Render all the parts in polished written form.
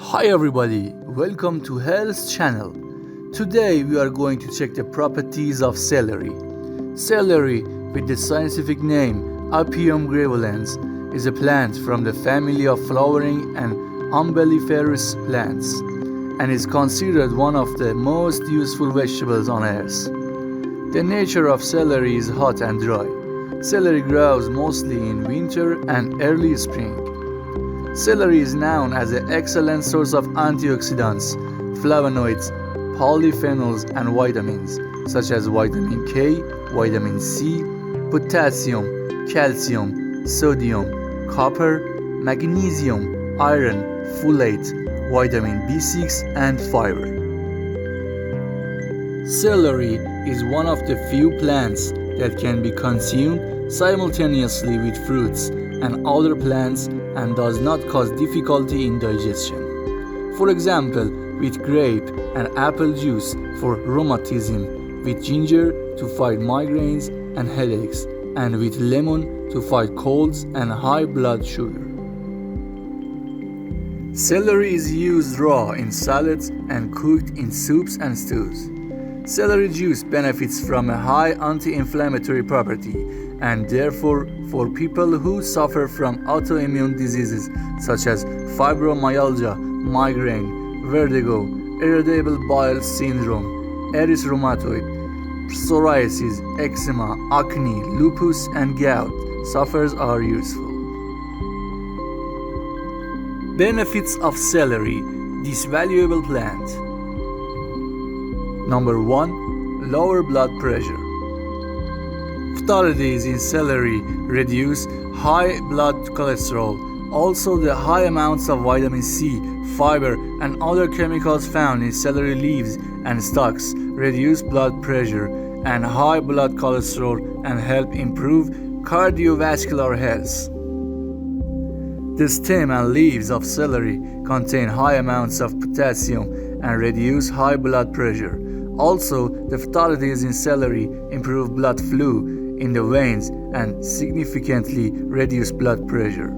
Hi everybody, welcome to Health Channel. Today we are going to check the properties of celery. Celery, with the scientific name apium gravolens, is a plant from the family of flowering and umbelliferous plants and is considered one of the most useful vegetables on earth. The nature of celery is hot and dry. Celery grows mostly in winter and early spring. Celery is known as an excellent source of antioxidants, flavonoids, polyphenols, and vitamins such as vitamin K, vitamin C, potassium, calcium, sodium, copper, magnesium, iron, folate, vitamin B6, and fiber. Celery is one of the few plants that can be consumed simultaneously with fruits and other plants and does not cause difficulty in digestion. For example, with grape and apple juice for rheumatism, with ginger to fight migraines and headaches, and with lemon to fight colds and high blood sugar. Celery is used raw in salads and cooked in soups and stews. Celery juice benefits from a high anti-inflammatory property and therefore for people who suffer from autoimmune diseases such as fibromyalgia, migraine, vertigo, irritable bowel syndrome, erythematoid, psoriasis, eczema, acne, lupus, and gout sufferers are useful. Benefits of celery, this valuable plant. Number 1. Lower blood pressure. Phthalates in celery reduce high blood cholesterol. Also, the high amounts of vitamin C, fiber, and other chemicals found in celery leaves and stalks reduce blood pressure and high blood cholesterol and help improve cardiovascular health. The stem and leaves of celery contain high amounts of potassium and reduce high blood pressure. Also, the phthalates in celery improve blood flow in the veins and significantly reduce blood pressure.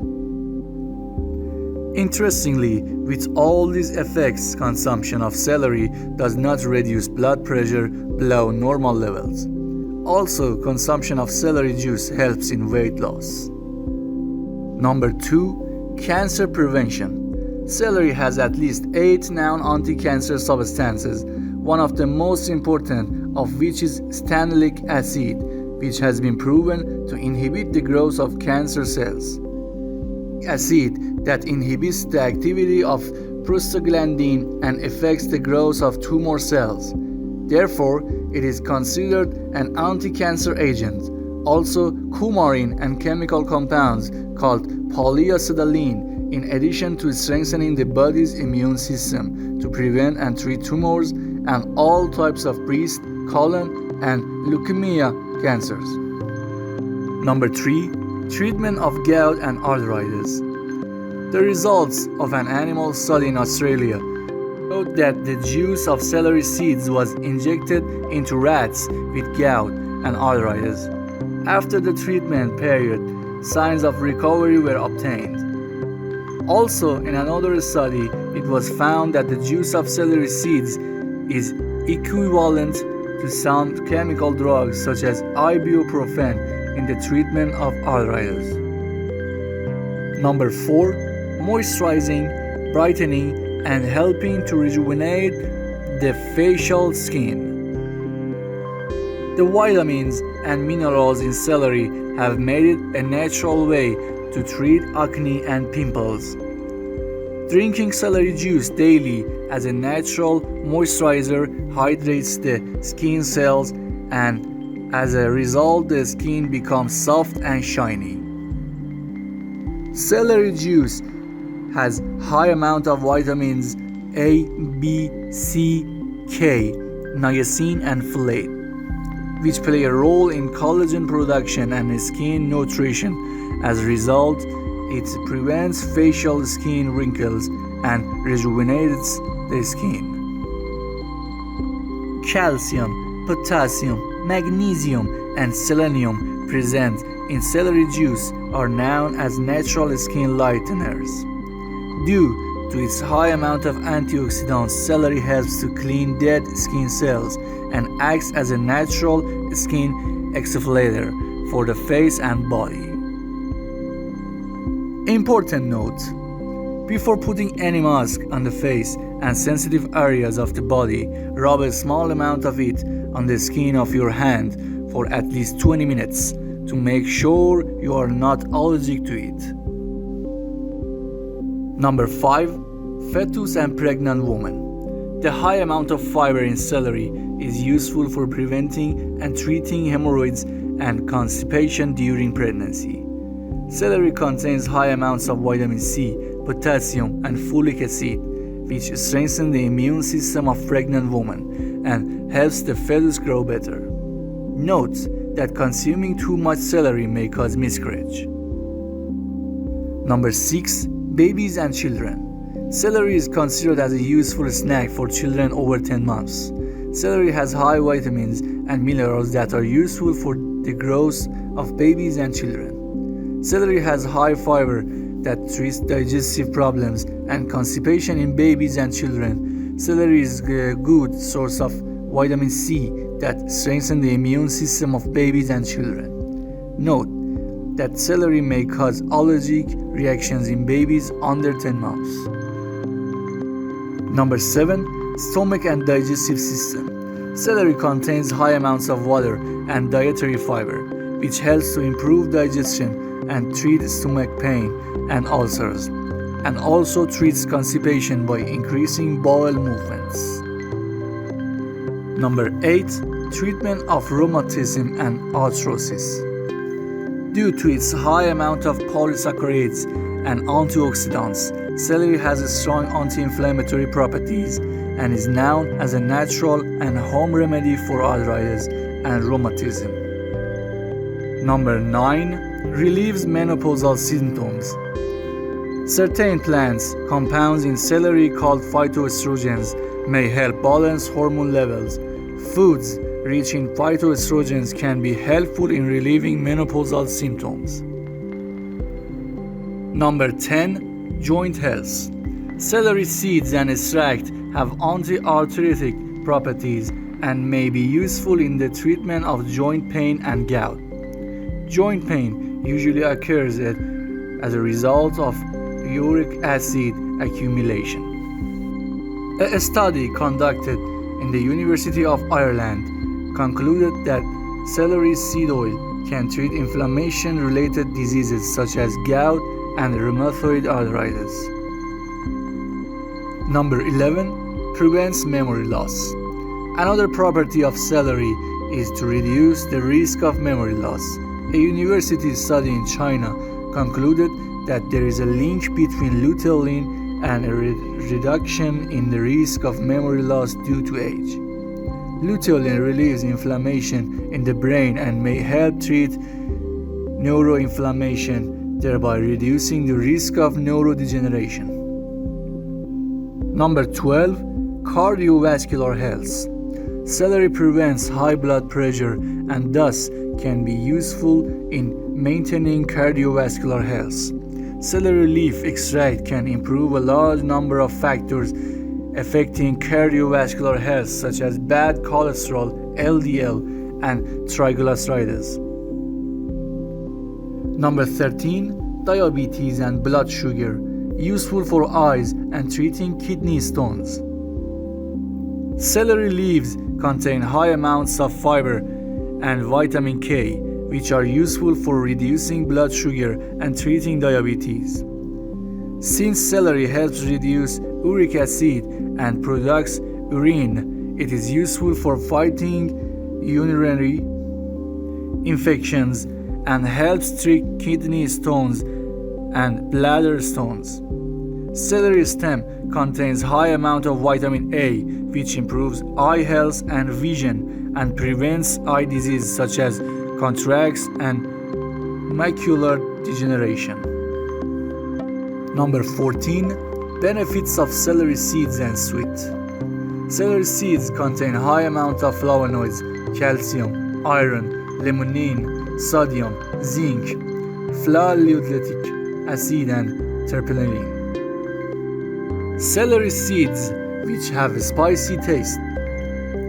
Interestingly, with all these effects, consumption of celery does not reduce blood pressure below normal levels. Also, consumption of celery juice helps in weight loss. Number 2. Cancer prevention. Celery has at least 8 known anti-cancer substances, one of the most important of which is stanolic acid, which has been proven to inhibit the growth of cancer cells. Acid that inhibits the activity of prostaglandin and affects the growth of tumor cells. Therefore, it is considered an anti-cancer agent. Also, coumarin and chemical compounds called polyacetylene, in addition to strengthening the body's immune system to prevent and treat tumors and all types of breast, colon, and leukemia cancers. Number 3. Treatment of gout and arthritis. The results of an animal study in Australia showed that the juice of celery seeds was injected into rats with gout and arthritis. After the treatment period, signs of recovery were obtained. Also, in another study, it was found that the juice of celery seeds is equivalent to some chemical drugs such as ibuprofen in the treatment of arthritis. Number 4. Moisturizing, brightening, and helping to rejuvenate the facial skin. The vitamins and minerals in celery have made it a natural way to treat acne and pimples. Drinking celery juice daily as a natural moisturizer hydrates the skin cells, and as a result the skin becomes soft and shiny. Celery juice has high amount of vitamins A, B, C, K, niacin, and folate, which play a role in collagen production and skin nutrition. As a result, it prevents facial skin wrinkles and rejuvenates the skin. Calcium, potassium, magnesium, and selenium present in celery juice are known as natural skin lighteners. Due to its high amount of antioxidants, celery helps to clean dead skin cells and acts as a natural skin exfoliator for the face and body. Important note: before putting any mask on the face and sensitive areas of the body, rub a small amount of it on the skin of your hand for at least 20 minutes to make sure you are not allergic to it. Number 5. Fetus and pregnant women. The high amount of fiber in celery is useful for preventing and treating hemorrhoids and constipation during pregnancy. Celery contains high amounts of vitamin C, potassium, and folic acid, which strengthen the immune system of pregnant women and helps the fetus grow better. Note that consuming too much celery may cause miscarriage. Number 6. Babies and children. Celery is considered as a useful snack for children over 10 months. Celery has high vitamins and minerals that are useful for the growth of babies and children. Celery has high fiber that treats digestive problems and constipation in babies and children. Celery is a good source of vitamin C that strengthens the immune system of babies and children. Note that celery may cause allergic reactions in babies under 10 months. Number 7. Stomach and digestive system. Celery contains high amounts of water and dietary fiber, which helps to improve digestion and treat stomach pain and ulcers, and also treats constipation by increasing bowel movements. Number 8. Treatment of rheumatism and arthritis. Due to its high amount of polysaccharides and antioxidants, celery has strong anti-inflammatory properties and is known as a natural and home remedy for arthritis and rheumatism. Number 9. Relieves menopausal symptoms. Certain plants compounds in celery called phytoestrogens may help balance hormone levels. Foods rich in phytoestrogens can be helpful in relieving menopausal symptoms. Number 10. Joint health. Celery seeds and extract have anti-arthritic properties and may be useful in the treatment of joint pain and gout. Joint pain usually occurs as a result of uric acid accumulation. A study conducted in the University of Ireland concluded that celery seed oil can treat inflammation-related diseases such as gout and rheumatoid arthritis. Number 11. Prevents memory loss. Another property of celery is to reduce the risk of memory loss. A university study in China concluded that there is a link between luteolin and a reduction in the risk of memory loss due to age. Luteolin relieves inflammation in the brain and may help treat neuroinflammation, thereby reducing the risk of neurodegeneration. Number 12. Cardiovascular health. Celery prevents high blood pressure and thus can be useful in maintaining cardiovascular health. Celery leaf extract can improve a large number of factors affecting cardiovascular health such as bad cholesterol, LDL, and triglycerides. Number 13. Diabetes and blood sugar. Useful for eyes and treating kidney stones. Celery leaves contain high amounts of fiber and vitamin K, which are useful for reducing blood sugar and treating diabetes. Since celery helps reduce uric acid and produces urine, it is useful for fighting urinary infections and helps treat kidney stones and bladder stones. Celery stem contains high amount of vitamin A, which improves eye health and vision and prevents eye disease such as cataracts and macular degeneration. Number 14. Benefits of celery seeds and sweet. Celery seeds contain high amount of flavonoids, calcium, iron, limonene, sodium, zinc, flavonoic acid, and terpenoline. Celery seeds, which have a spicy taste,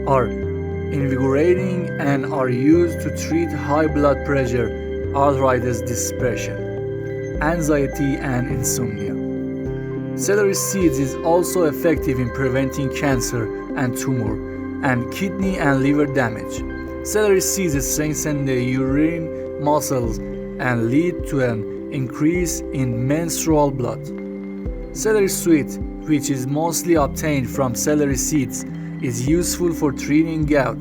are invigorating and are used to treat high blood pressure, arthritis, depression, anxiety, and insomnia. Celery seeds is also effective in preventing cancer and tumor and kidney and liver damage. Celery seeds strengthen the urinary muscles and lead to an increase in menstrual blood. Celery sweet, which is mostly obtained from celery seeds, is useful for treating gout,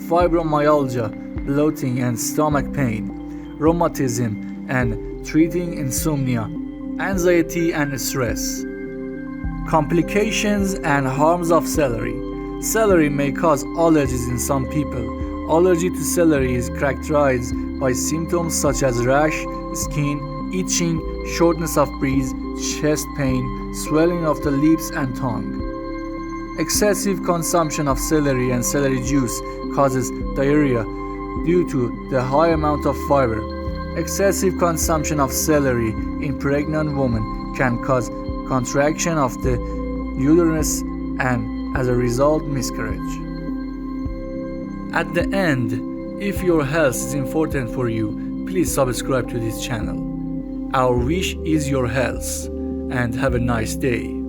fibromyalgia, bloating and stomach pain, rheumatism, and treating insomnia, anxiety and stress. Complications and harms of celery. Celery may cause allergies in some people. Allergy to celery is characterized by symptoms such as rash, skin, itching, shortness of breath, chest pain, swelling of the lips and tongue. Excessive consumption of celery and celery juice causes diarrhea due to the high amount of fiber. Excessive consumption of celery in pregnant women can cause contraction of the uterus and, as a result, miscarriage. At the end, if your health is important for you, please subscribe to this channel. Our wish is your health, and have a nice day.